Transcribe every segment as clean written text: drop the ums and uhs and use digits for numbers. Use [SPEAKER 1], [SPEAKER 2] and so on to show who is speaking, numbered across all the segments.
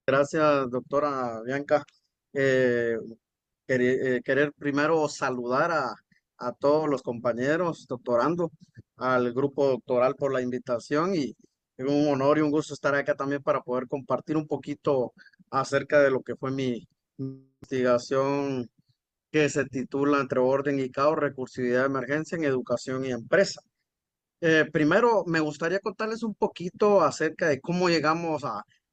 [SPEAKER 1] Gracias, doctora Bianca. Eh, querer primero saludar a todos los compañeros doctorando, al grupo doctoral por la invitación y es un honor y un gusto estar acá también para poder compartir un poquito acerca de lo que fue mi investigación que se titula Entre orden y caos, recursividad de emergencia en educación y empresa. Primero, me gustaría contarles un poquito acerca de cómo llegamos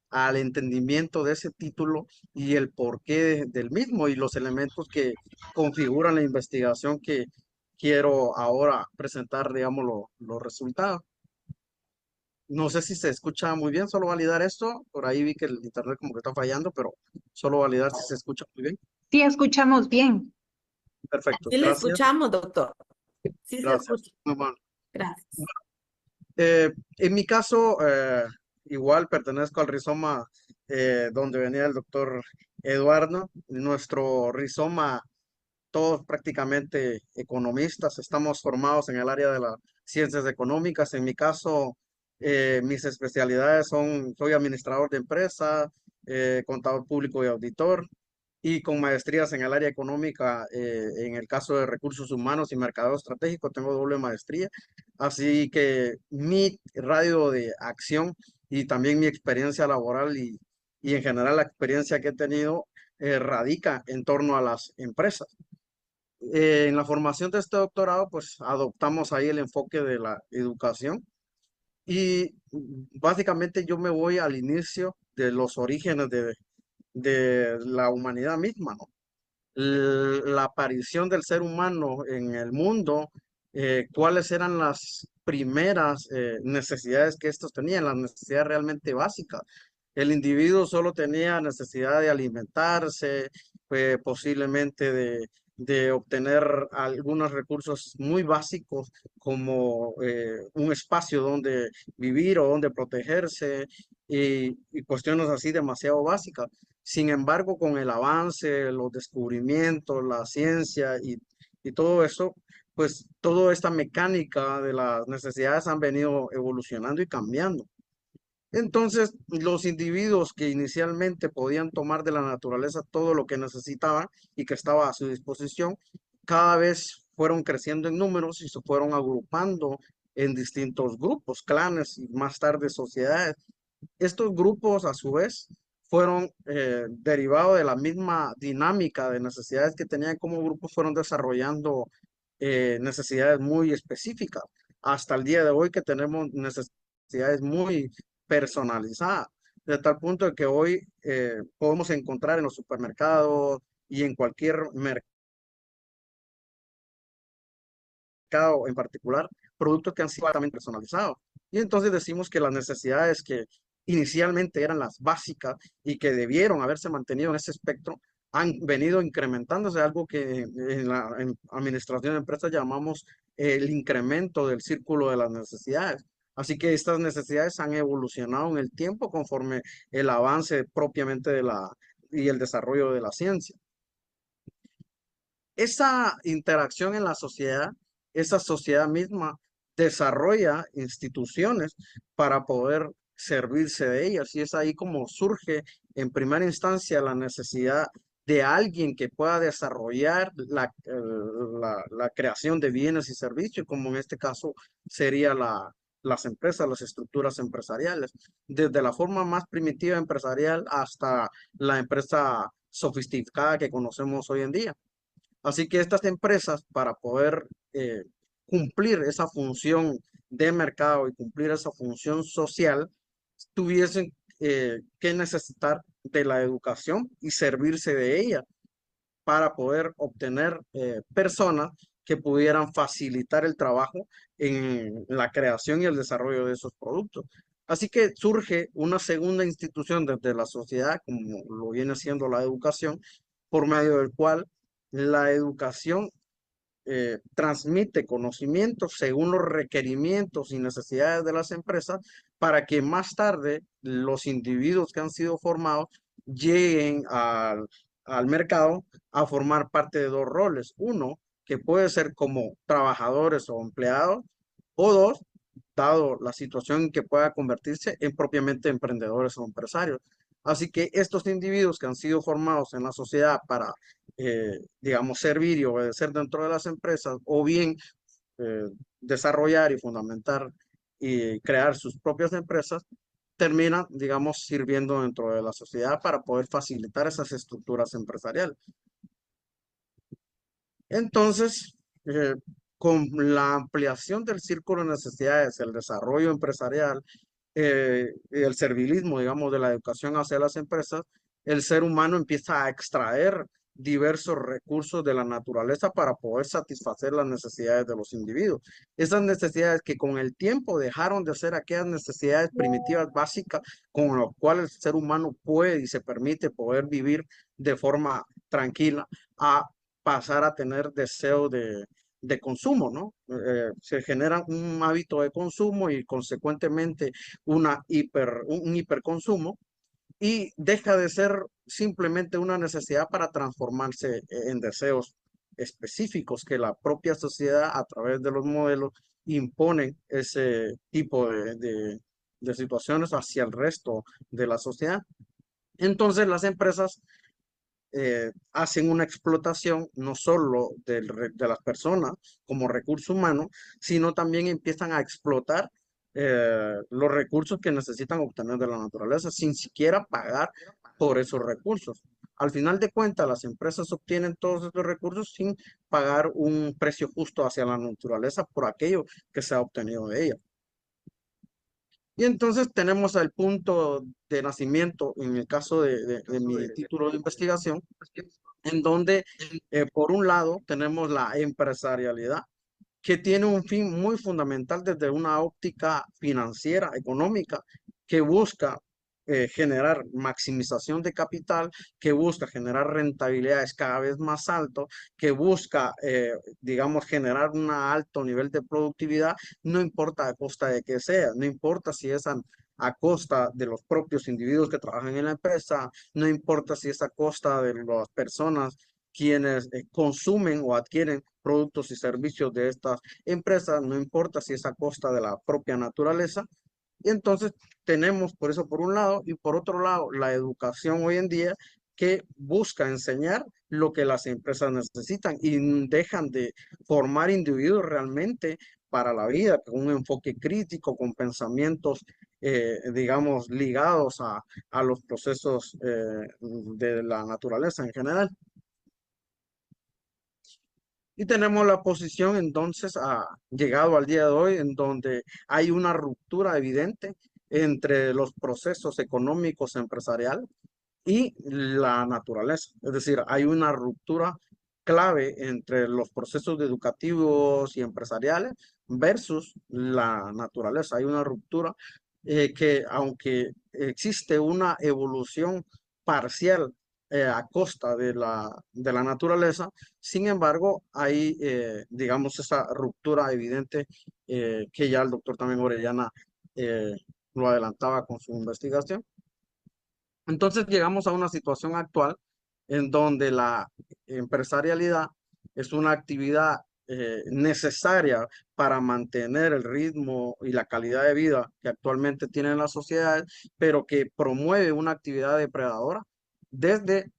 [SPEAKER 1] al entendimiento de ese título y el porqué del mismo y los elementos que configuran la investigación que quiero ahora presentar, digamos, los resultados. No sé si se escucha muy bien, solo validar esto. Por ahí vi que el internet como que está fallando, pero solo validar si se escucha muy bien.
[SPEAKER 2] Sí, escuchamos bien.
[SPEAKER 1] Perfecto,
[SPEAKER 3] Sí le
[SPEAKER 1] gracias,
[SPEAKER 3] escuchamos, doctor. Sí se
[SPEAKER 1] gracias.
[SPEAKER 3] escucha.
[SPEAKER 1] Muy bueno.
[SPEAKER 3] Gracias.
[SPEAKER 1] En mi caso, igual pertenezco al rizoma donde venía el doctor Eduardo. Nuestro rizoma, todos prácticamente economistas, estamos formados en el área de las ciencias económicas. En mi caso, mis especialidades son, soy administrador de empresa, contador público y auditor y con maestrías en el área económica, en el caso de recursos humanos y mercado estratégico, tengo doble maestría. Así que mi radio de acción y también mi experiencia laboral y en general la experiencia que he tenido radica en torno a las empresas. En la formación de este doctorado, pues adoptamos ahí el enfoque de la educación y básicamente yo me voy al inicio de los orígenes de la humanidad misma, ¿no? La aparición del ser humano en el mundo, cuáles eran las primeras necesidades que estos tenían, las necesidades realmente básicas. El individuo solo tenía necesidad de alimentarse, posiblemente de obtener algunos recursos muy básicos como un espacio donde vivir o donde protegerse y cuestiones así demasiado básicas. Sin embargo, con el avance, los descubrimientos, la ciencia y todo eso, pues toda esta mecánica de las necesidades han venido evolucionando y cambiando. Entonces, los individuos que inicialmente podían tomar de la naturaleza todo lo que necesitaban y que estaba a su disposición, cada vez fueron creciendo en números y se fueron agrupando en distintos grupos, clanes y más tarde sociedades. Estos grupos, a su vez, fueron derivados de la misma dinámica de necesidades que tenían como grupos, fueron desarrollando necesidades muy específicas. Hasta el día de hoy que tenemos necesidades muy personalizadas, de tal punto de que hoy podemos encontrar en los supermercados y en cualquier mercado en particular, productos que han sido altamente personalizados. Y entonces decimos que las necesidades que inicialmente eran las básicas y que debieron haberse mantenido en ese espectro, han venido incrementándose, algo que en la administración de empresas llamamos el incremento del círculo de las necesidades. Así que estas necesidades han evolucionado en el tiempo conforme el avance propiamente de y el desarrollo de la ciencia. Esa interacción en la sociedad, esa sociedad misma desarrolla instituciones para poder servirse de ellas y es ahí como surge en primera instancia la necesidad de alguien que pueda desarrollar la creación de bienes y servicios, como en este caso sería las empresas, las estructuras empresariales, desde la forma más primitiva empresarial hasta la empresa sofisticada que conocemos hoy en día. Así que estas empresas, para poder cumplir esa función de mercado y cumplir esa función social, tuviesen que necesitar de la educación y servirse de ella para poder obtener personas que pudieran facilitar el trabajo en la creación y el desarrollo de esos productos. Así que surge una segunda institución desde la sociedad, como lo viene siendo la educación, por medio del cual la educación transmite conocimientos según los requerimientos y necesidades de las empresas para que más tarde los individuos que han sido formados lleguen al mercado a formar parte de dos roles. Uno, que puede ser como trabajadores o empleados, o dos, dado la situación en que pueda convertirse en propiamente emprendedores o empresarios. Así que estos individuos que han sido formados en la sociedad para, digamos, servir y obedecer dentro de las empresas, o bien eh, desarrollar y fundamentar y crear sus propias empresas, terminan, digamos, sirviendo dentro de la sociedad para poder facilitar esas estructuras empresariales. Entonces, con la ampliación del círculo de necesidades, el desarrollo empresarial, el servilismo, digamos, de la educación hacia las empresas, el ser humano empieza a extraer diversos recursos de la naturaleza para poder satisfacer las necesidades de los individuos. Esas necesidades que con el tiempo dejaron de ser aquellas necesidades primitivas básicas con las cuales el ser humano puede y se permite poder vivir de forma tranquila, a pasar a tener deseo de consumo, ¿no? Se genera un hábito de consumo y consecuentemente un hiperconsumo, y deja de ser simplemente una necesidad para transformarse en deseos específicos que la propia sociedad a través de los modelos imponen ese tipo de situaciones hacia el resto de la sociedad. Entonces las empresas hacen una explotación no solo de las personas como recurso humano, sino también empiezan a explotar los recursos que necesitan obtener de la naturaleza sin siquiera pagar por esos recursos. Al final de cuentas, las empresas obtienen todos esos recursos sin pagar un precio justo hacia la naturaleza por aquello que se ha obtenido de ella. Y entonces tenemos el punto de nacimiento, en el caso de mi título de investigación, en donde, por un lado, tenemos la empresarialidad, que tiene un fin muy fundamental desde una óptica financiera, económica, que busca generar maximización de capital, que busca generar rentabilidades cada vez más altas, que busca, digamos, generar un alto nivel de productividad, no importa a costa de que sea, no importa si es a costa de los propios individuos que trabajan en la empresa, no importa si es a costa de las personas quienes consumen o adquieren productos y servicios de estas empresas, no importa si es a costa de la propia naturaleza. Y entonces tenemos por eso por un lado, y por otro lado la educación hoy en día, que busca enseñar lo que las empresas necesitan y dejan de formar individuos realmente para la vida, con un enfoque crítico, con pensamientos, digamos, ligados a los procesos de la naturaleza en general. Y tenemos la posición entonces llegado al día de hoy en donde hay una ruptura evidente entre los procesos económicos empresariales y la naturaleza. Es decir, hay una ruptura clave entre los procesos educativos y empresariales versus la naturaleza. Hay una ruptura que, aunque existe una evolución parcial a costa de la naturaleza, sin embargo, hay, digamos, esa ruptura evidente que ya el doctor también Orellana eh, lo adelantaba con su investigación. Entonces llegamos a una situación actual en donde la empresarialidad es una actividad necesaria para mantener el ritmo y la calidad de vida que actualmente tienen las sociedades, pero que promueve una actividad depredadora desde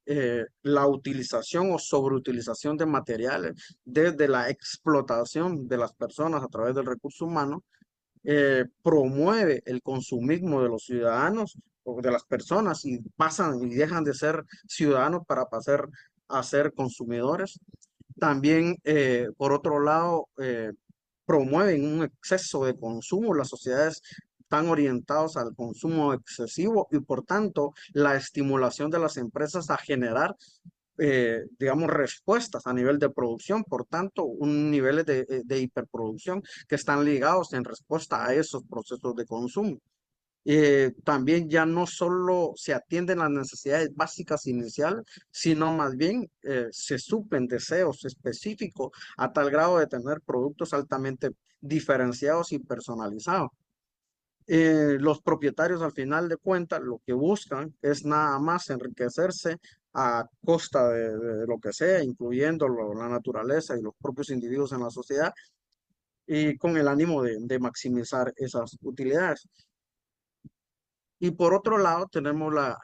[SPEAKER 1] la utilización o sobreutilización de materiales, desde la explotación de las personas a través del recurso humano, promueve el consumismo de los ciudadanos o de las personas y pasan y dejan de ser ciudadanos para pasar a ser consumidores. También, por otro lado, promueven un exceso de consumo. Las sociedades están orientadas al consumo excesivo y, por tanto, la estimulación de las empresas a generar digamos, respuestas a nivel de producción, por tanto, un nivel de hiperproducción que están ligados en respuesta a esos procesos de consumo. También ya no solo se atienden las necesidades básicas iniciales, sino más bien se suplen deseos específicos a tal grado de tener productos altamente diferenciados y personalizados. Los propietarios al final de cuentas lo que buscan es nada más enriquecerse a costa de lo que sea, incluyendo la naturaleza y los propios individuos en la sociedad, y con el ánimo de maximizar esas utilidades. Y por otro lado, tenemos la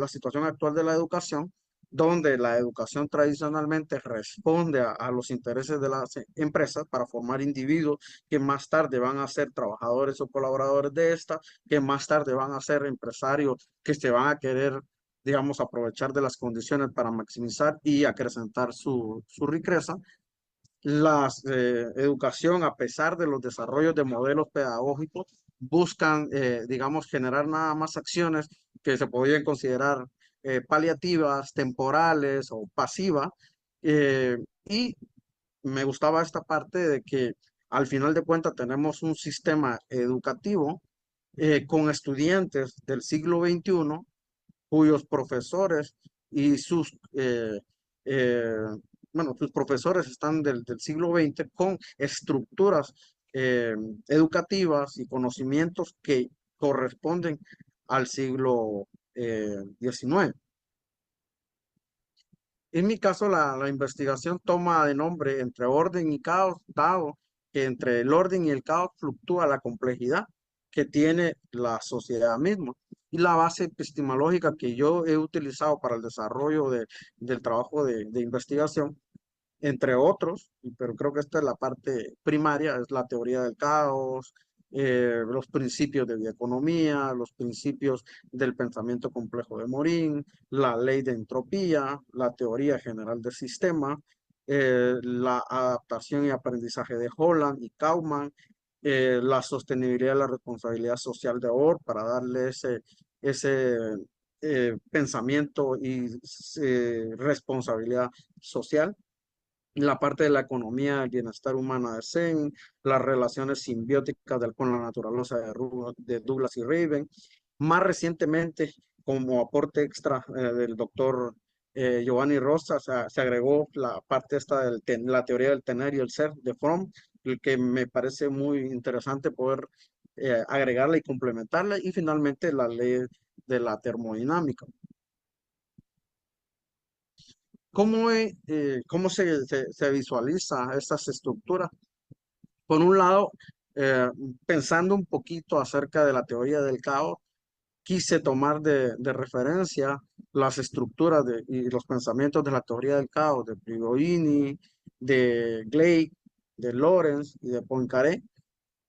[SPEAKER 1] situación actual de la educación, donde la educación tradicionalmente responde a los intereses de las empresas para formar individuos que más tarde van a ser trabajadores o colaboradores de esta, que más tarde van a ser empresarios que se van a querer, digamos, aprovechar de las condiciones para maximizar y acrecentar su riqueza. La educación, a pesar de los desarrollos de modelos pedagógicos, buscan, digamos, generar nada más acciones que se podrían considerar paliativas, temporales o pasivas. Y me gustaba esta parte de que al final de cuentas tenemos un sistema educativo con estudiantes del siglo XXI cuyos profesores y eh, sus profesores están del siglo XX con estructuras eh, educativas y conocimientos que corresponden al siglo XIX. En mi caso, la investigación toma de nombre entre orden y caos, dado que entre el orden y el caos fluctúa la complejidad que tiene la sociedad misma. Y la base epistemológica que yo he utilizado para el desarrollo del trabajo de investigación entre otros, pero creo que esta es la parte primaria, es la teoría del caos, los principios de bioeconomía, los principios del pensamiento complejo de Morin, la ley de entropía, la teoría general del sistema, la adaptación y aprendizaje de Holland y Kauffman, la sostenibilidad y la responsabilidad social de Orr para darle ese pensamiento y responsabilidad social, la parte de la economía, el bienestar humano de Sen, las relaciones simbióticas con la naturaleza de Douglas y Raven. Más recientemente, como aporte extra del doctor Giovanni Rosa, se agregó la parte esta la teoría del tener y el ser de Fromm, el que me parece muy interesante poder agregarla y complementarla, y finalmente la ley de la termodinámica. ¿Cómo se visualiza estas estructuras? Por un lado, pensando un poquito acerca de la teoría del caos, quise tomar de referencia las estructuras y los pensamientos de la teoría del caos de Prigogine, de Gleick, de Lorenz y de Poincaré.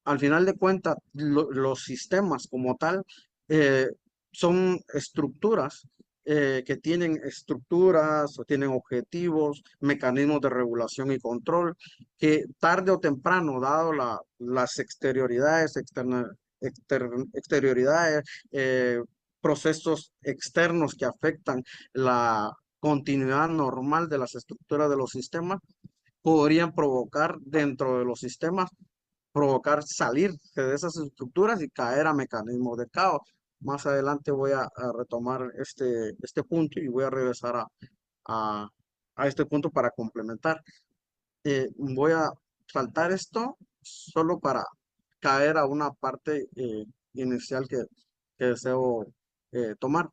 [SPEAKER 1] Al final de cuentas, los sistemas como tal eh, son estructuras que tienen estructuras o tienen objetivos, mecanismos de regulación y control, que tarde o temprano, dado las exterioridades, exterioridades, procesos externos que afectan la continuidad normal de las estructuras de los sistemas, podrían provocar dentro de los sistemas provocar salir de esas estructuras y caer a mecanismos de caos. Más adelante voy a retomar este punto y voy a regresar a, a este punto para complementar. Voy a saltar esto solo para caer a una parte inicial que deseo tomar.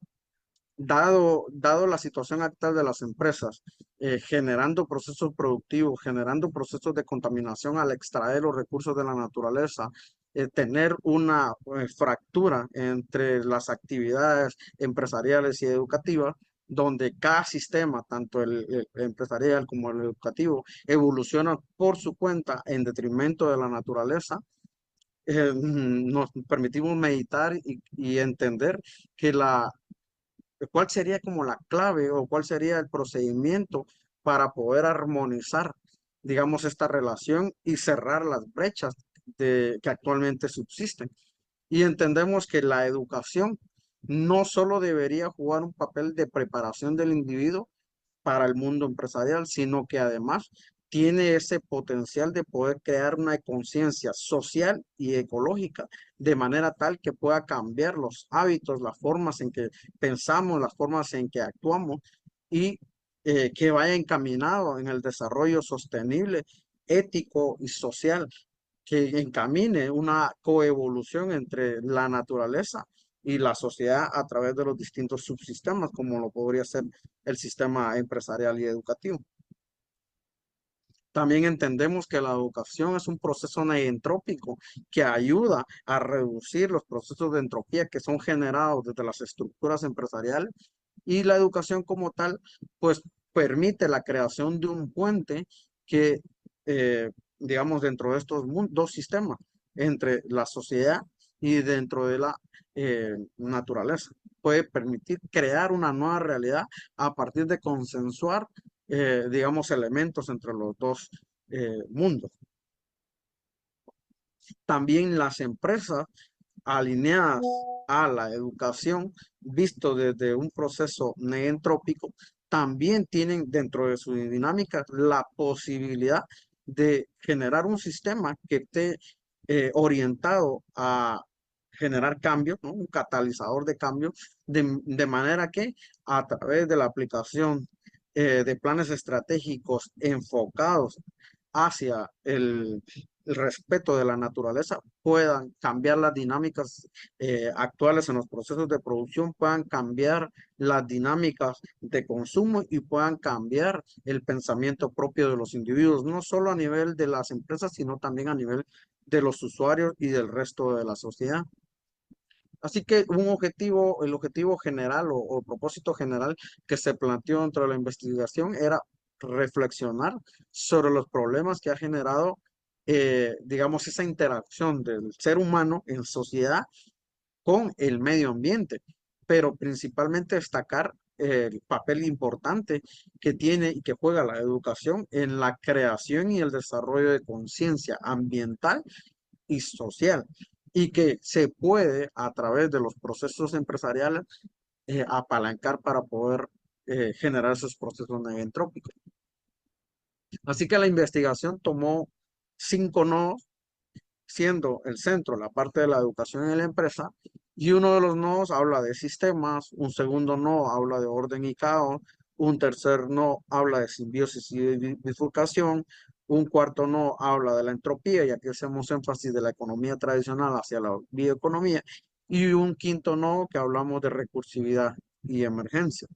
[SPEAKER 1] Dado la situación actual de las empresas, generando procesos productivos, generando procesos de contaminación al extraer los recursos de la naturaleza, tener una fractura entre las actividades empresariales y educativas, donde cada sistema, tanto el empresarial como el educativo, evoluciona por su cuenta en detrimento de la naturaleza. Nos permitimos meditar y entender que cuál sería como la clave o cuál sería el procedimiento para poder armonizar, digamos, esta relación y cerrar las brechas que actualmente subsisten. Y entendemos que la educación no solo debería jugar un papel de preparación del individuo para el mundo empresarial, sino que además tiene ese potencial de poder crear una conciencia social y ecológica de manera tal que pueda cambiar los hábitos, las formas en que pensamos, las formas en que actuamos y que vaya encaminado en el desarrollo sostenible, ético y social, que encamine una coevolución entre la naturaleza y la sociedad a través de los distintos subsistemas, como lo podría ser el sistema empresarial y educativo. También entendemos que la educación es un proceso neentrópico que ayuda a reducir los procesos de entropía que son generados desde las estructuras empresariales, y la educación como tal, pues permite la creación de un puente que, digamos, dentro de estos dos sistemas, entre la sociedad y dentro de la naturaleza, puede permitir crear una nueva realidad a partir de consensuar, digamos, elementos entre los dos mundos. También las empresas alineadas a la educación, visto desde un proceso neentrópico, también tienen dentro de su dinámica la posibilidad de generar un sistema que esté orientado a generar cambios, ¿no? Un catalizador de cambios, de manera que a través de la aplicación de planes estratégicos enfocados hacia el respeto de la naturaleza, puedan cambiar las dinámicas actuales en los procesos de producción, puedan cambiar las dinámicas de consumo y puedan cambiar el pensamiento propio de los individuos, no solo a nivel de las empresas, sino también a nivel de los usuarios y del resto de la sociedad. Así que el objetivo general o propósito general que se planteó dentro de la investigación era reflexionar sobre los problemas que ha generado, digamos, esa interacción del ser humano en sociedad con el medio ambiente, pero principalmente destacar el papel importante que tiene y que juega la educación en la creación y el desarrollo de conciencia ambiental y social, y que se puede a través de los procesos empresariales apalancar para poder generar esos procesos entrópicos. Así que la investigación tomó 5 nodos, siendo el centro la parte de la educación en la empresa, y uno de los nodos habla de sistemas, un segundo nodo habla de orden y caos, un tercer nodo habla de simbiosis y bifurcación, un cuarto nodo habla de la entropía, y aquí hacemos énfasis de la economía tradicional hacia la bioeconomía, y un quinto nodo que hablamos de recursividad y emergencia.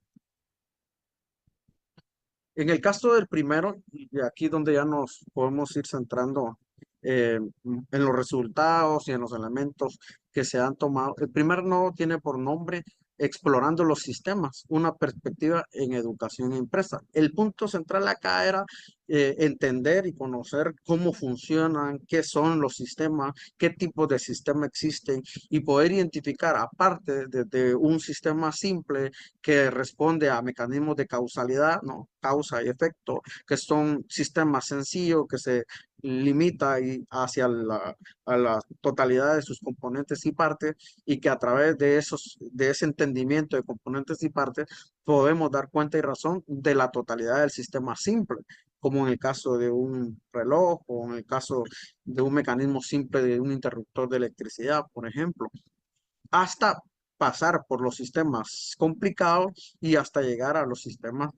[SPEAKER 1] En el caso del primero, y aquí donde ya nos podemos ir centrando en los resultados y en los elementos que se han tomado, el primer nodo tiene por nombre Explorando los sistemas, una perspectiva en educación e empresa. El punto central acá era entender y conocer cómo funcionan, qué son los sistemas, qué tipos de sistema existen, y poder identificar, aparte de un sistema simple que responde a mecanismos de causalidad, ¿no? Causa y efecto, que son sistemas sencillos que se limita hacia a la totalidad de sus componentes y partes, y que a través de ese entendimiento de componentes y partes podemos dar cuenta y razón de la totalidad del sistema simple, como en el caso de un reloj o en el caso de un mecanismo simple de un interruptor de electricidad, por ejemplo, hasta pasar por los sistemas complicados y hasta llegar a los sistemas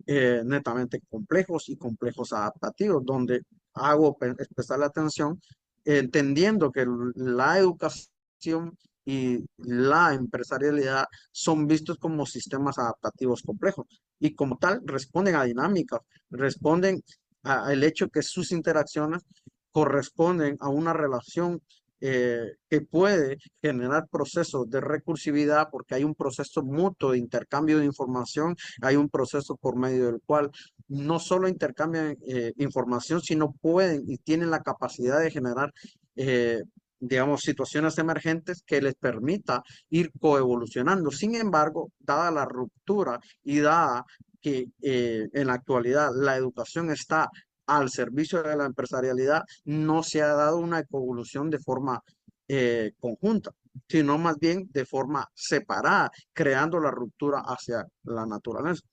[SPEAKER 1] netamente complejos y complejos adaptativos, donde hago especial atención, entendiendo que la educación y la empresarialidad son vistos como sistemas adaptativos complejos, y como tal responden a dinámicas, responden al hecho que sus interacciones corresponden a una relación que puede generar procesos de recursividad, porque hay un proceso mutuo de intercambio de información, hay un proceso por medio del cual no solo intercambian información, sino pueden y tienen la capacidad de generar, digamos, situaciones emergentes que les permita ir coevolucionando. Sin embargo, dada la ruptura y dada que en la actualidad la educación está al servicio de la empresarialidad, no se ha dado una evolución de forma conjunta, sino más bien de forma separada, creando la ruptura hacia la naturaleza.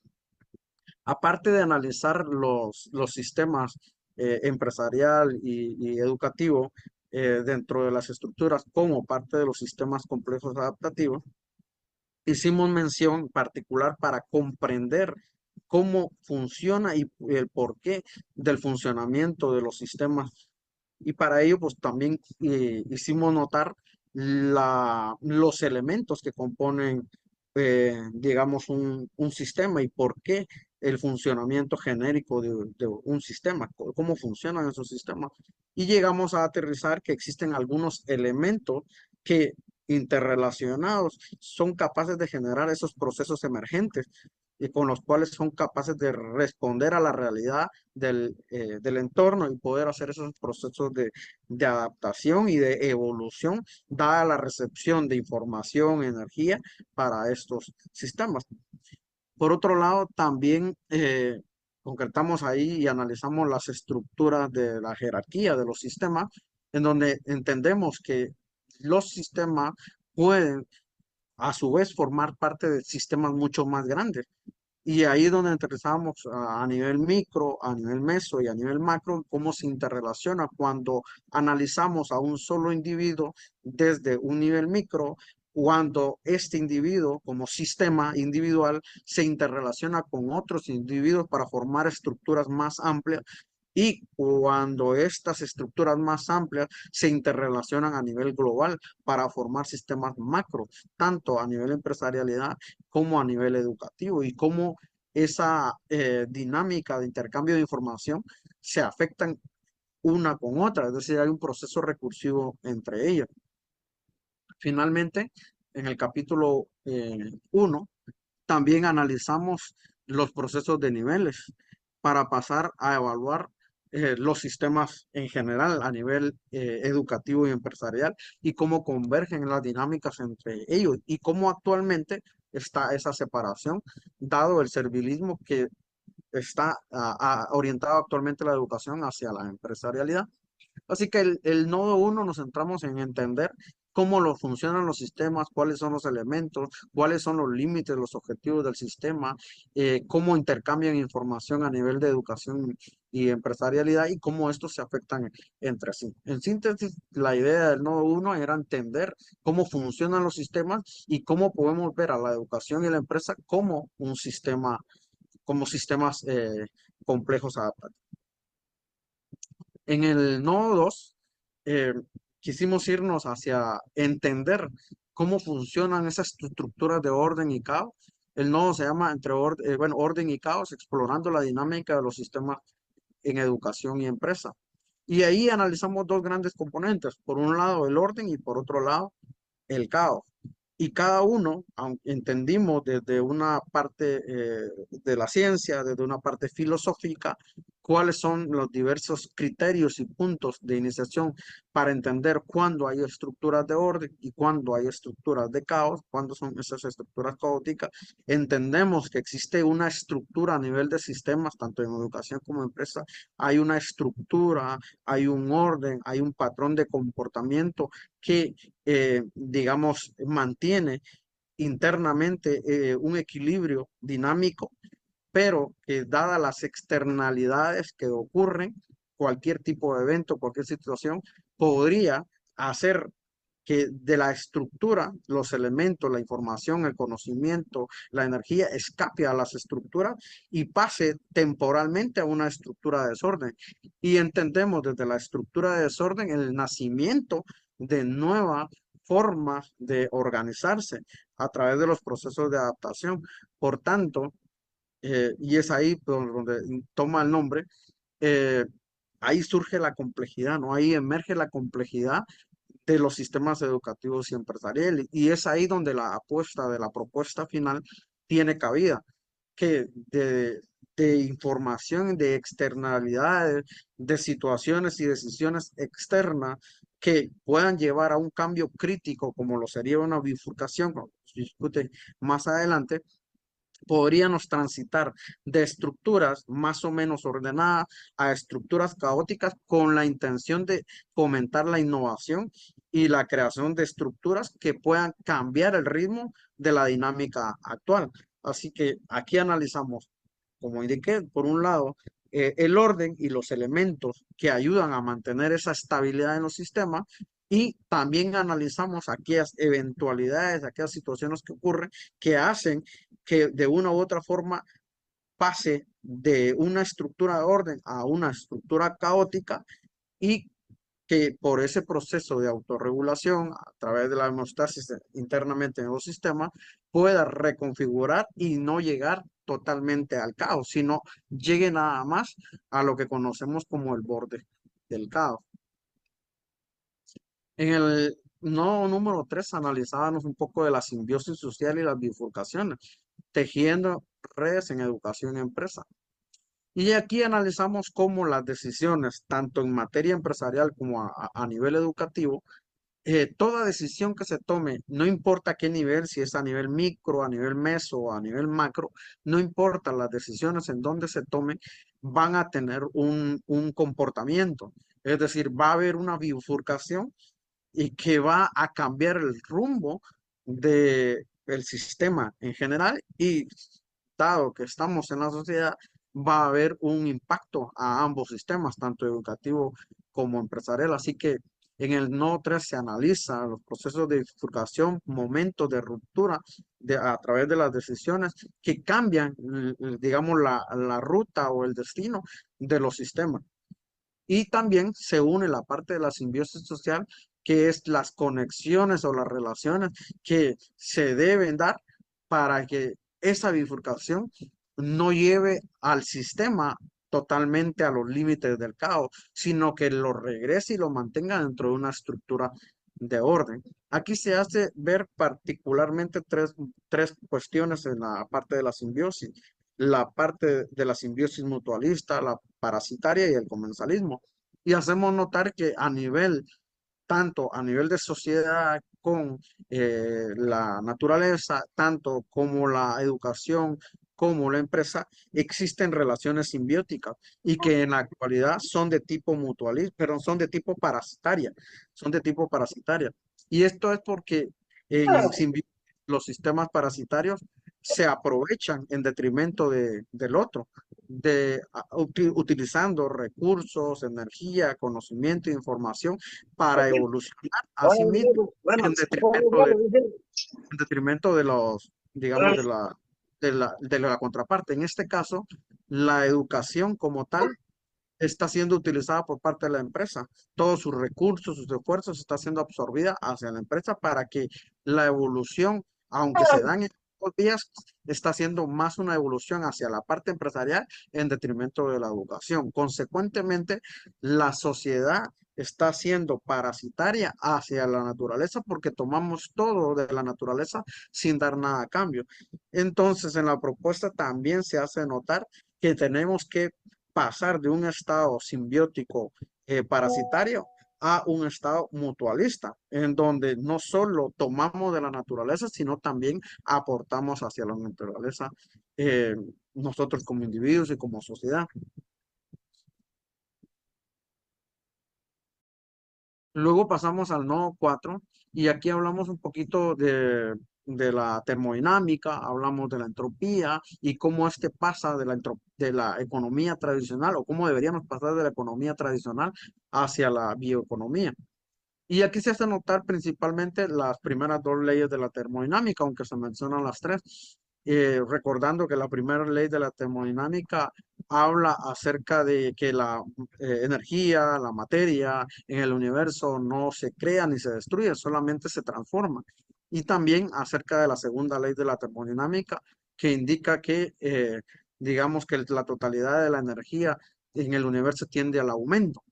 [SPEAKER 1] Aparte de analizar los sistemas empresarial y educativo dentro de las estructuras como parte de los sistemas complejos adaptativos, hicimos mención particular para comprender cómo funciona y el porqué del funcionamiento de los sistemas. Y para ello, pues también hicimos notar los elementos que componen, digamos, un sistema, y por qué el funcionamiento genérico de un sistema, cómo funcionan esos sistemas. Y llegamos a aterrizar que existen algunos elementos que interrelacionados son capaces de generar esos procesos emergentes y con los cuales son capaces de responder a la realidad del entorno y poder hacer esos procesos de adaptación y de evolución dada la recepción de información, energía para estos sistemas. Por otro lado, también concretamos ahí y analizamos las estructuras de la jerarquía de los sistemas, en donde entendemos que los sistemas pueden a su vez formar parte de sistemas mucho más grandes. Y ahí es donde aterrizamos a nivel micro, a nivel meso y a nivel macro, cómo se interrelaciona cuando analizamos a un solo individuo desde un nivel micro, cuando este individuo como sistema individual se interrelaciona con otros individuos para formar estructuras más amplias y cuando estas estructuras más amplias se interrelacionan a nivel global para formar sistemas macro, tanto a nivel empresarialidad como a nivel educativo, y cómo esa dinámica de intercambio de información se afectan una con otra, es decir, hay un proceso recursivo entre ellas. Finalmente, en el capítulo 1, también analizamos los procesos de niveles para pasar a evaluar los sistemas en general a nivel educativo y empresarial y cómo convergen las dinámicas entre ellos y cómo actualmente está esa separación, dado el servilismo que está orientado actualmente la educación hacia la empresarialidad. Así que el nodo 1 nos centramos en entender cómo funcionan los sistemas, cuáles son los elementos, cuáles son los límites, los objetivos del sistema, cómo intercambian información a nivel de educación y empresarialidad y cómo estos se afectan entre sí. En síntesis, la idea del nodo 1 era entender cómo funcionan los sistemas y cómo podemos ver a la educación y la empresa como un sistema, como sistemas complejos adaptativos. En el nodo 2, quisimos irnos hacia entender cómo funcionan esas estructuras de orden y caos. El nodo se llama orden y caos, explorando la dinámica de los sistemas en educación y empresa. Y ahí analizamos dos grandes componentes. Por un lado, el orden y por otro lado, el caos. Y cada uno, entendimos desde una parte de la ciencia, desde una parte filosófica, cuáles son los diversos criterios y puntos de iniciación para entender cuándo hay estructuras de orden y cuándo hay estructuras de caos, cuándo son esas estructuras caóticas. Entendemos que existe una estructura a nivel de sistemas, tanto en educación como en empresa. Hay una estructura, hay un orden, hay un patrón de comportamiento que, digamos, mantiene internamente un equilibrio dinámico, pero que dadas las externalidades que ocurren, cualquier tipo de evento, cualquier situación, podría hacer que de la estructura, los elementos, la información, el conocimiento, la energía escape a las estructuras y pase temporalmente a una estructura de desorden. Y entendemos desde la estructura de desorden el nacimiento de nuevas formas de organizarse a través de los procesos de adaptación. Por tanto, y es ahí donde toma el nombre, eh, ahí surge la complejidad, ¿no? Ahí emerge la complejidad de los sistemas educativos y empresariales. Y es ahí donde la apuesta de la propuesta final tiene cabida, que de información, de externalidades, de situaciones y decisiones externas que puedan llevar a un cambio crítico, como lo sería una bifurcación, como se discute más adelante, podríamos transitar de estructuras más o menos ordenadas a estructuras caóticas con la intención de fomentar la innovación y la creación de estructuras que puedan cambiar el ritmo de la dinámica actual. Así que aquí analizamos, como indiqué, por un lado, el orden y los elementos que ayudan a mantener esa estabilidad en los sistemas, y también analizamos aquellas eventualidades, aquellas situaciones que ocurren que hacen que de una u otra forma pase de una estructura de orden a una estructura caótica y que por ese proceso de autorregulación, a través de la hemostasis internamente en los sistemas, pueda reconfigurar y no llegar totalmente al caos, sino llegue nada más a lo que conocemos como el borde del caos. En el no número 3 analizábamos un poco de la simbiosis social y las bifurcaciones, tejiendo redes en educación y empresa. Y aquí analizamos cómo las decisiones, tanto en materia empresarial como a nivel educativo, toda decisión que se tome, no importa a qué nivel, si es a nivel micro, a nivel meso o a nivel macro, no importa las decisiones en donde se tome, van a tener un comportamiento. Es decir, va a haber una bifurcación y que va a cambiar el rumbo del sistema en general y dado que estamos en la sociedad, va a haber un impacto a ambos sistemas, tanto educativo como empresarial. Así que en el Nodo 3 se analiza los procesos de bifurcación, momentos de ruptura a través de las decisiones que cambian, digamos, la ruta o el destino de los sistemas. Y también se une la parte de la simbiosis social, que es las conexiones o las relaciones que se deben dar para que esa bifurcación no lleve al sistema totalmente a los límites del caos, sino que lo regrese y lo mantenga dentro de una estructura de orden. Aquí se hace ver particularmente tres cuestiones en la parte de la simbiosis: la parte de la simbiosis mutualista, la parasitaria y el comensalismo. Y hacemos notar que tanto a nivel de sociedad con la naturaleza, tanto como la educación, como la empresa, existen relaciones simbióticas y que en la actualidad son de tipo mutualista, pero son de tipo parasitaria, son de tipo parasitaria. Y esto es porque en los sistemas parasitarios se aprovechan en detrimento del otro, utilizando recursos, energía, conocimiento e información para evolucionar a sí mismo en detrimento de los, digamos, de la contraparte. En este caso, la educación como tal está siendo utilizada por parte de la empresa. Todos sus recursos, sus esfuerzos está siendo absorbida hacia la empresa para que la evolución, aunque se dan en estos días, está siendo más una evolución hacia la parte empresarial en detrimento de la educación. Consecuentemente, la sociedad está siendo parasitaria hacia la naturaleza porque tomamos todo de la naturaleza sin dar nada a cambio. Entonces, en la propuesta también se hace notar que tenemos que pasar de un estado simbiótico parasitario a un estado mutualista, en donde no solo tomamos de la naturaleza, sino también aportamos hacia la naturaleza eh, nosotros como individuos y como sociedad. Luego pasamos al nodo 4 y aquí hablamos un poquito de la termodinámica, hablamos de la entropía y cómo este pasa de la economía tradicional o cómo deberíamos pasar de la economía tradicional hacia la bioeconomía. Y aquí se hace notar principalmente las primeras dos leyes de la termodinámica, aunque se mencionan las tres. Recordando que la primera ley de la termodinámica habla acerca de que la energía, la materia en el universo no se crea ni se destruye, solamente se transforma. Y también acerca de la segunda ley de la termodinámica, que indica que, digamos que la totalidad de la energía en el universo tiende al aumento.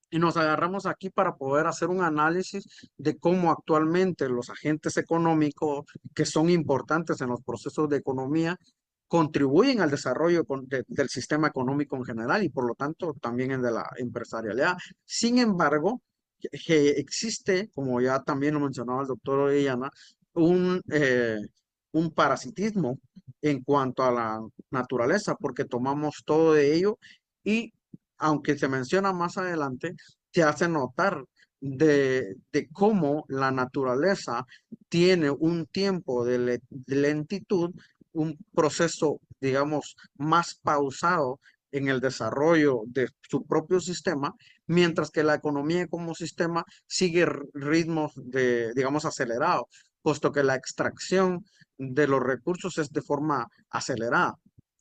[SPEAKER 1] Y nos agarramos aquí para poder hacer un análisis de cómo actualmente los agentes económicos que son importantes en los procesos de economía contribuyen al desarrollo del sistema económico en general y por lo tanto también en de la empresarialidad. Sin embargo, que existe, como ya también lo mencionaba el doctor Orellana, un parasitismo en cuanto a la naturaleza, porque tomamos todo de ello y aunque se menciona más adelante, se hace notar de cómo la naturaleza tiene un tiempo de lentitud, un proceso, digamos, más pausado en el desarrollo de su propio sistema, mientras que la economía como sistema sigue ritmos digamos, acelerados, puesto que la extracción de los recursos es de forma acelerada.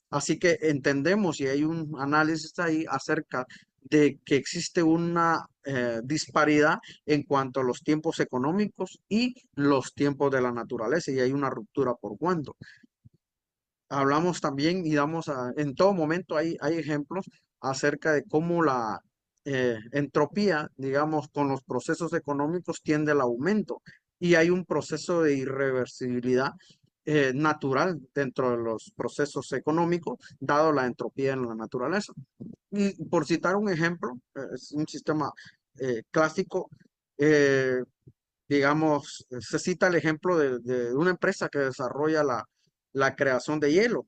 [SPEAKER 1] Así que entendemos y hay un análisis ahí acerca de que existe una disparidad en cuanto a los tiempos económicos y los tiempos de la naturaleza, y hay una ruptura por cuento. Hablamos también y en todo momento hay ejemplos acerca de cómo la entropía, digamos, con los procesos económicos tiende al aumento, y hay un proceso de irreversibilidad natural dentro de los procesos económicos, dado la entropía en la naturaleza. Y por citar un ejemplo, es un sistema clásico, eh, digamos, se cita el ejemplo de una empresa que desarrolla la creación de hielo.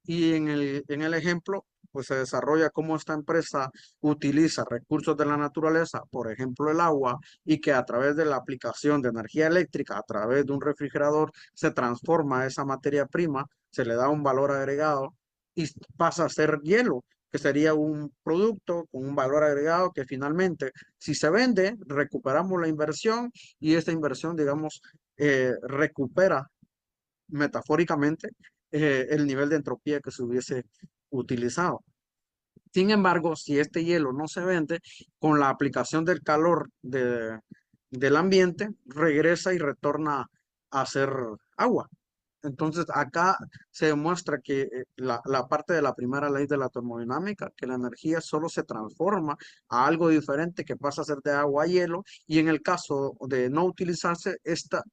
[SPEAKER 1] Y en el ejemplo, pues se desarrolla cómo esta empresa utiliza recursos de la naturaleza, por ejemplo el agua, y que a través de la aplicación de energía eléctrica, a través de un refrigerador, se transforma esa materia prima, se le da un valor agregado y pasa a ser hielo, que sería un producto con un valor agregado que finalmente, si se vende, recuperamos la inversión, y esta inversión, digamos, recupera metafóricamente el nivel de entropía que se hubiese utilizado. Sin embargo, si este hielo no se vende, con la aplicación del calor del ambiente, regresa y retorna a ser agua. Entonces, acá se demuestra que la parte de la primera ley de la termodinámica, que la energía solo se transforma a algo diferente que pasa a ser de agua a hielo, y en el caso de no utilizarse, esta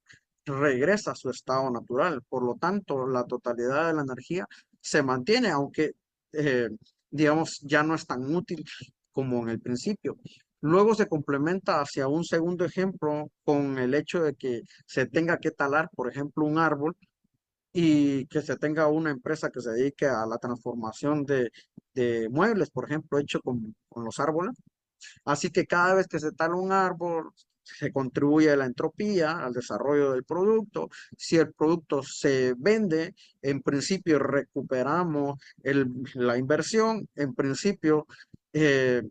[SPEAKER 1] regresa a su estado natural. Por lo tanto, la totalidad de la energía se mantiene, aunque, eh, digamos, ya no es tan útil como en el principio. Luego se complementa hacia un segundo ejemplo con el hecho de que se tenga que talar, por ejemplo, un árbol, y que se tenga una empresa que se dedique a la transformación de muebles, por ejemplo, hecho con los árboles. Así que cada vez que se tala un árbol, se contribuye a la entropía, al desarrollo del producto. Si el producto se vende, en principio recuperamos la inversión. En principio, eh,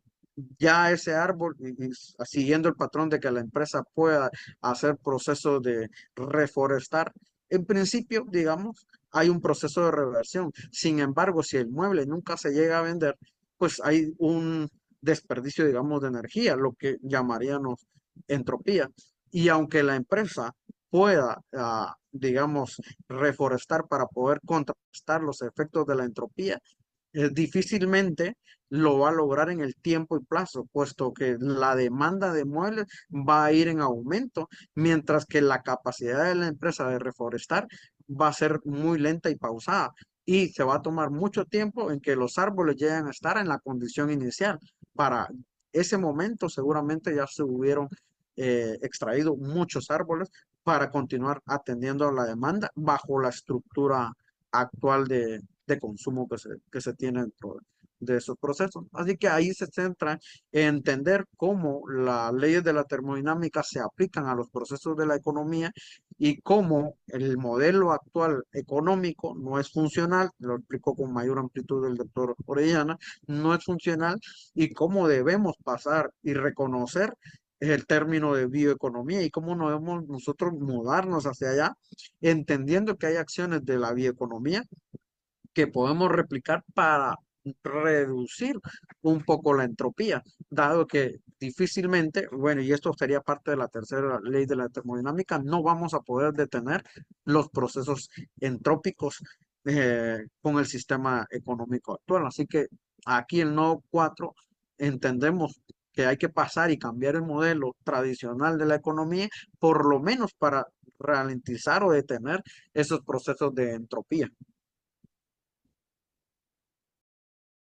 [SPEAKER 1] ya ese árbol, y siguiendo el patrón de que la empresa pueda hacer procesos de reforestar, en principio, digamos, hay un proceso de reversión. Sin embargo, si el mueble nunca se llega a vender, pues hay un desperdicio, digamos, de energía, lo que llamaríamos entropía. Y aunque la empresa pueda, digamos, reforestar para poder contrastar los efectos de la entropía, difícilmente lo va a lograr en el tiempo y plazo, puesto que la demanda de muebles va a ir en aumento, mientras que la capacidad de la empresa de reforestar va a ser muy lenta y pausada. Y se va a tomar mucho tiempo en que los árboles lleguen a estar en la condición inicial. Para ese momento seguramente ya se hubieron extraído muchos árboles para continuar atendiendo a la demanda bajo la estructura actual de consumo que se tiene dentro de esos procesos. Así que ahí se centra en entender cómo las leyes de la termodinámica se aplican a los procesos de la economía, y cómo el modelo actual económico no es funcional, lo explicó con mayor amplitud el doctor Orellana, no es funcional, y cómo debemos pasar y reconocer el término de bioeconomía, y cómo no debemos nosotros mudarnos hacia allá, entendiendo que hay acciones de la bioeconomía que podemos replicar para reducir un poco la entropía, dado que difícilmente, bueno, y esto sería parte de la tercera ley de la termodinámica, no vamos a poder detener los procesos entrópicos con el sistema económico actual. Así que aquí el nodo 4 entendemos que hay que pasar y cambiar el modelo tradicional de la economía, por lo menos para ralentizar o detener esos procesos de entropía.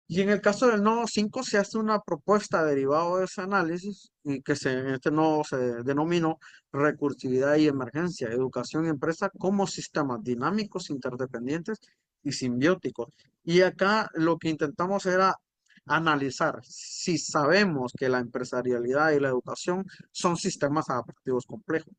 [SPEAKER 1] Y en el caso del nodo 5 se hace una propuesta derivada de ese análisis, y que en este nodo se denominó recursividad y emergencia, educación y empresa como sistemas dinámicos, interdependientes y simbióticos. Y acá lo que intentamos era analizar si sabemos que la empresarialidad y la educación son sistemas adaptativos complejos,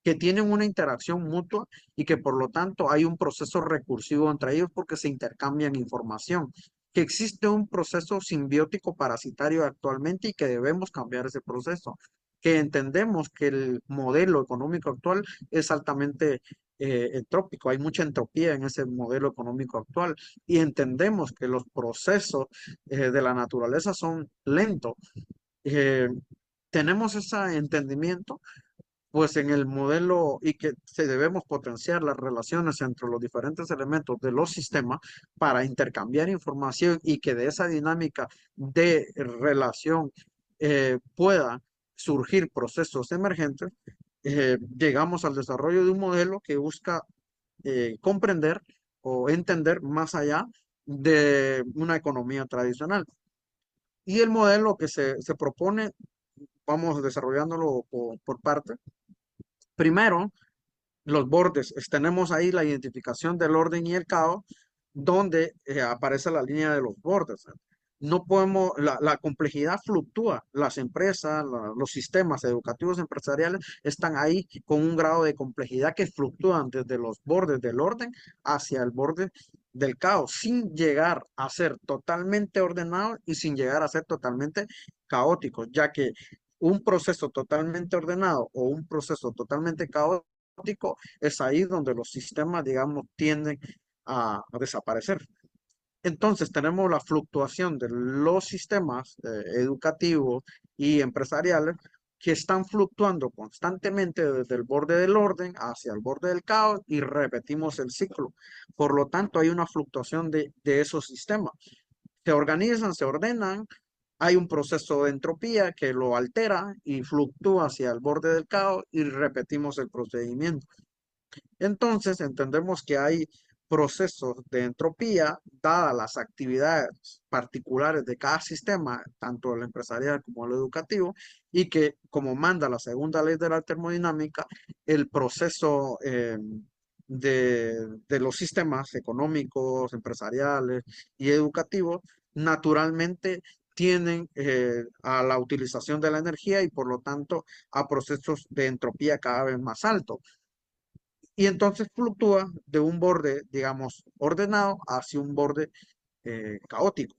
[SPEAKER 1] que tienen una interacción mutua, y que por lo tanto hay un proceso recursivo entre ellos porque se intercambian información, que existe un proceso simbiótico parasitario actualmente y que debemos cambiar ese proceso, que entendemos que el modelo económico actual es altamente entrópico, hay mucha entropía en ese modelo económico actual, y entendemos que los procesos de la naturaleza son lentos. tenemos ese entendimiento, pues en el modelo y que se debemos potenciar las relaciones entre los diferentes elementos de los sistemas para intercambiar información y que de esa dinámica de relación pueda surgir procesos emergentes, llegamos al desarrollo de un modelo que busca comprender o entender más allá de una economía tradicional. Y el modelo que se propone, vamos desarrollándolo por parte. Primero, los bordes. Tenemos ahí la identificación del orden y el caos, donde aparece la línea de los bordes. No podemos, la complejidad fluctúa. Las empresas, los sistemas educativos empresariales están ahí con un grado de complejidad que fluctúan desde los bordes del orden hacia el borde del caos, sin llegar a ser totalmente ordenado y sin llegar a ser totalmente caótico, ya que un proceso totalmente ordenado o un proceso totalmente caótico es ahí donde los sistemas, digamos, tienden a desaparecer. Entonces tenemos la fluctuación de los sistemas educativos y empresariales que están fluctuando constantemente desde el borde del orden hacia el borde del caos y repetimos el ciclo. Por lo tanto, hay una fluctuación de esos sistemas. Se organizan, se ordenan, hay un proceso de entropía que lo altera y fluctúa hacia el borde del caos y repetimos el procedimiento. Entonces, entendemos que hay procesos de entropía, dadas las actividades particulares de cada sistema, tanto el empresarial como el educativo, y que, como manda la segunda ley de la termodinámica, el proceso de los sistemas económicos, empresariales y educativos, naturalmente tienen a la utilización de la energía y por lo tanto a procesos de entropía cada vez más altos. Y entonces fluctúa de un borde, digamos, ordenado hacia un borde caótico.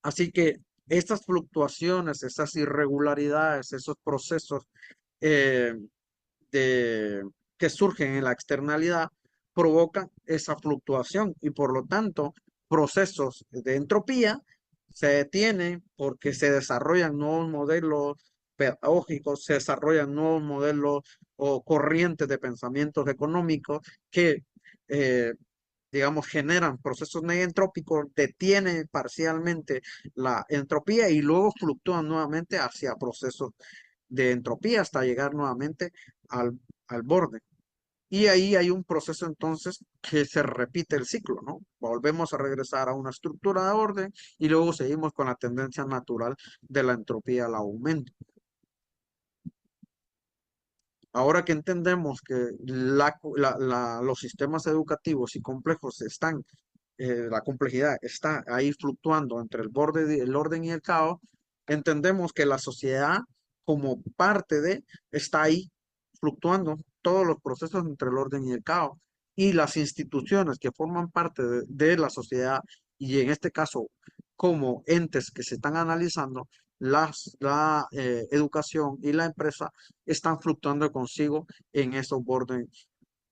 [SPEAKER 1] Así que estas fluctuaciones, esas irregularidades, esos procesos eh, que surgen en la externalidad provocan esa fluctuación y por lo tanto procesos de entropía se detienen porque se desarrollan nuevos modelos pedagógicos, se desarrollan nuevos modelos o corrientes de pensamientos económicos que digamos, generan procesos negentrópicos, detienen parcialmente la entropía y luego fluctúan nuevamente hacia procesos de entropía hasta llegar nuevamente al borde. Y ahí hay un proceso entonces que se repite el ciclo, ¿no? Volvemos a regresar a una estructura de orden y luego seguimos con la tendencia natural de la entropía al aumento. Ahora que entendemos que los sistemas educativos y complejos están, la complejidad está ahí fluctuando entre el borde del orden y el caos, entendemos que la sociedad como parte de está ahí fluctuando todos los procesos entre el orden y el caos y las instituciones que forman parte de la sociedad y en este caso como entes que se están analizando la educación y la empresa están fluctuando consigo en esos bordes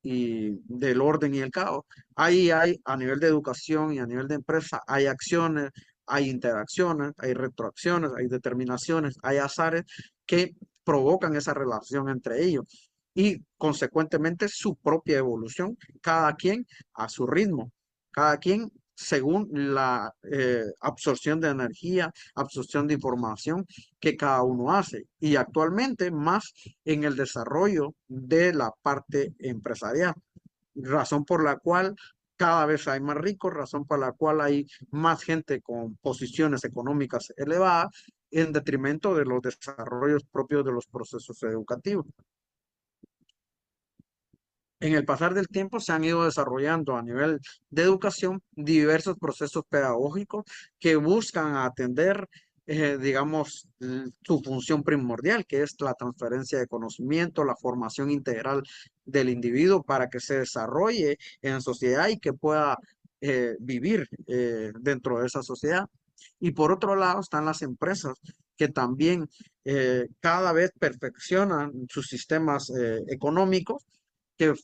[SPEAKER 1] y del orden y el caos. Ahí hay, a nivel de educación y a nivel de empresa, hay acciones, hay interacciones, hay retroacciones, hay determinaciones, hay azares que provocan esa relación entre ellos y consecuentemente su propia evolución, cada quien a su ritmo, cada quien según la absorción de energía, absorción de información que cada uno hace. Y actualmente más en el desarrollo de la parte empresarial, razón por la cual cada vez hay más ricos, razón por la cual hay más gente con posiciones económicas elevadas en detrimento de los desarrollos propios de los procesos educativos. En el pasar del tiempo se han ido desarrollando a nivel de educación diversos procesos pedagógicos que buscan atender, digamos, su función primordial, que es la transferencia de conocimiento, la formación integral del individuo para que se desarrolle en sociedad y que pueda vivir dentro de esa sociedad. Y por otro lado están las empresas que también cada vez perfeccionan sus sistemas económicos que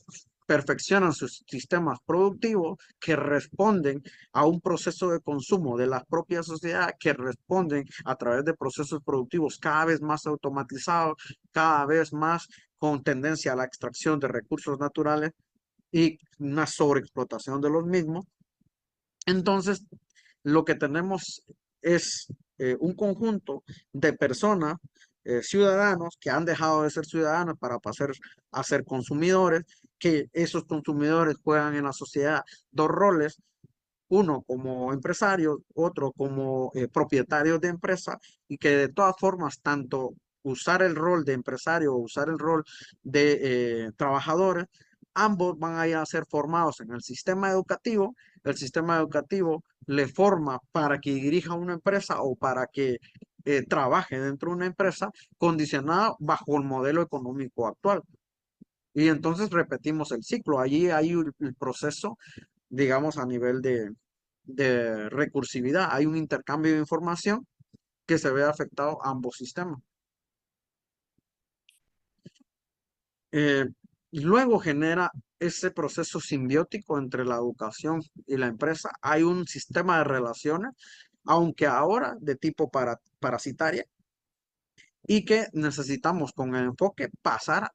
[SPEAKER 1] perfeccionan sus sistemas productivos que responden a un proceso de consumo de la propia sociedad, que responden a través de procesos productivos cada vez más automatizados, cada vez más con tendencia a la extracción de recursos naturales y una sobreexplotación de los mismos. Entonces, lo que tenemos es un conjunto de personas, ciudadanos, que han dejado de ser ciudadanos para pasar a ser consumidores, que esos consumidores juegan en la sociedad dos roles, uno como empresarios, otro como propietarios de empresa, y que de todas formas, tanto usar el rol de empresario o usar el rol de trabajadores, ambos van a ir a ser formados en el sistema educativo. El sistema educativo le forma para que dirija una empresa o para que trabaje dentro de una empresa condicionada bajo el modelo económico actual. Y entonces repetimos el ciclo. Allí hay el proceso, digamos, a nivel de recursividad. Hay un intercambio de información que se ve afectado a ambos sistemas. Eh, y luego genera ese proceso simbiótico entre la educación y la empresa. Hay un sistema de relaciones, aunque ahora de tipo parasitaria, y que necesitamos con el enfoque pasar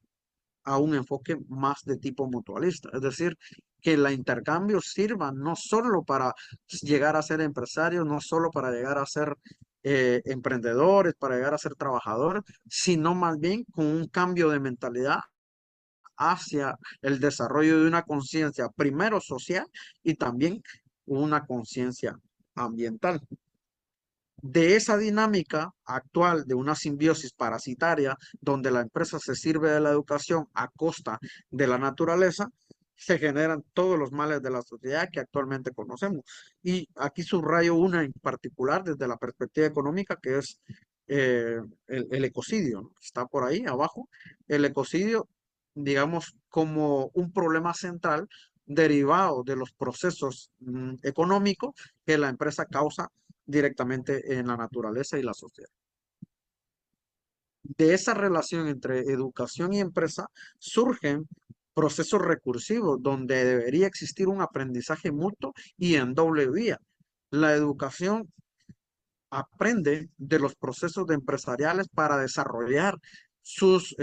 [SPEAKER 1] a un enfoque más de tipo mutualista. Es decir, que el intercambio sirva no solo para llegar a ser empresarios, no solo para llegar a ser emprendedores, para llegar a ser trabajadores, sino más bien con un cambio de mentalidad hacia el desarrollo de una conciencia primero social y también una conciencia ambiental. De esa dinámica actual de una simbiosis parasitaria, donde la empresa se sirve de la educación a costa de la naturaleza, se generan todos los males de la sociedad que actualmente conocemos. Y aquí subrayo una en particular desde la perspectiva económica, que es el ecocidio, ¿no? Está por ahí abajo. El ecocidio, digamos, como un problema central derivado de los procesos económicos que la empresa causa directamente en la naturaleza y la sociedad. De esa relación entre educación y empresa surgen procesos recursivos donde debería existir un aprendizaje mutuo y en doble vía. La educación aprende de los procesos de empresariales para desarrollar sus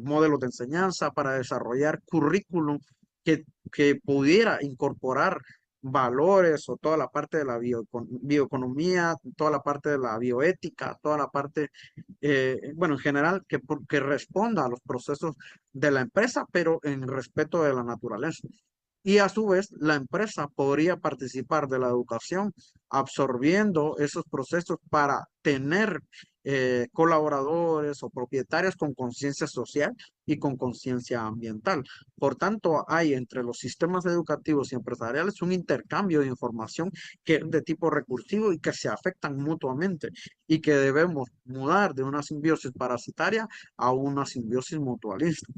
[SPEAKER 1] modelos de enseñanza, para desarrollar currículum que pudiera incorporar valores o toda la parte de la bioeconomía, toda la parte de la bioética, toda la parte, bueno, en general, que responda a los procesos de la empresa, pero en respeto de la naturaleza. Y a su vez, la empresa podría participar de la educación absorbiendo esos procesos para tener colaboradores o propietarios con conciencia social y con conciencia ambiental. Por tanto, hay entre los sistemas educativos y empresariales un intercambio de información que es de tipo recursivo y que se afectan mutuamente y que debemos mudar de una simbiosis parasitaria a una simbiosis mutualista.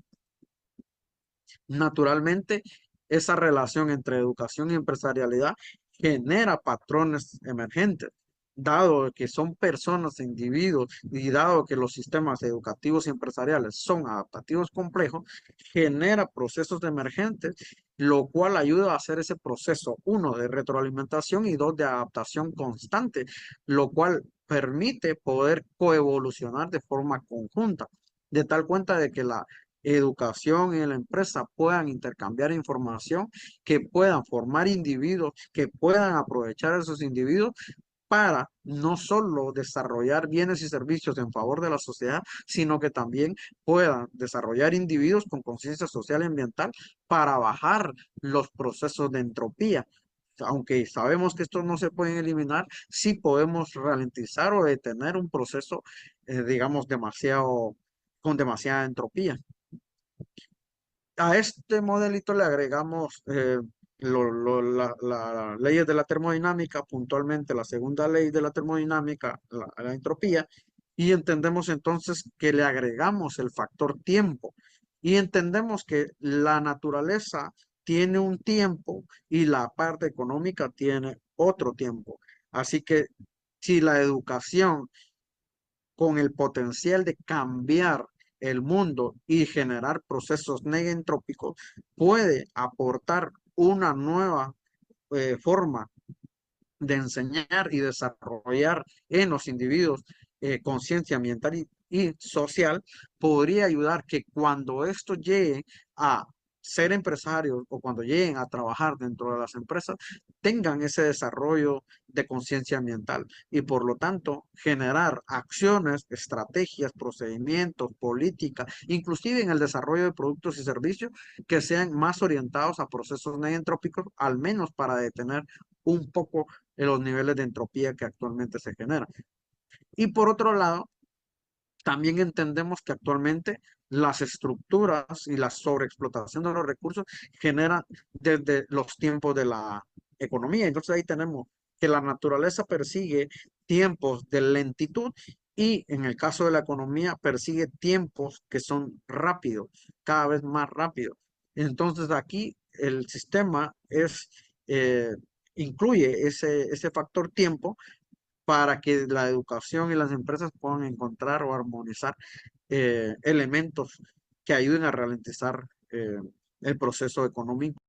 [SPEAKER 1] Naturalmente, esa relación entre educación y empresarialidad genera patrones emergentes, dado que son personas, individuos, y dado que los sistemas educativos y empresariales son adaptativos complejos, genera procesos emergentes, lo cual ayuda a hacer ese proceso, uno, de retroalimentación y dos, de adaptación constante, lo cual permite poder coevolucionar de forma conjunta, de tal cuenta de que la educación y la empresa puedan intercambiar información, que puedan formar individuos, que puedan aprovechar a esos individuos para no solo desarrollar bienes y servicios en favor de la sociedad, sino que también puedan desarrollar individuos con conciencia social y ambiental para bajar los procesos de entropía. Aunque sabemos que estos no se pueden eliminar, sí podemos ralentizar o detener un proceso, digamos, con demasiada entropía. A este modelito le agregamos las leyes de la termodinámica, puntualmente la segunda ley de la termodinámica, la entropía, y entendemos entonces que le agregamos el factor tiempo y entendemos que la naturaleza tiene un tiempo y la parte económica tiene otro tiempo. Así que si la educación con el potencial de cambiar el mundo y generar procesos negentrópicos, puede aportar una nueva forma de enseñar y desarrollar en los individuos conciencia ambiental y social, podría ayudar que cuando esto llegue a ser empresarios o cuando lleguen a trabajar dentro de las empresas, tengan ese desarrollo de conciencia ambiental y por lo tanto generar acciones, estrategias, procedimientos, políticas, inclusive en el desarrollo de productos y servicios que sean más orientados a procesos negentrópicos, al menos para detener un poco los niveles de entropía que actualmente se generan. Y por otro lado, también entendemos que actualmente las estructuras y la sobreexplotación de los recursos generan desde los tiempos de la economía. Entonces ahí tenemos que la naturaleza persigue tiempos de lentitud y en el caso de la economía persigue tiempos que son rápidos, cada vez más rápidos. Entonces aquí el sistema incluye ese factor tiempo para que la educación y las empresas puedan encontrar o armonizar elementos que ayuden a ralentizar el proceso económico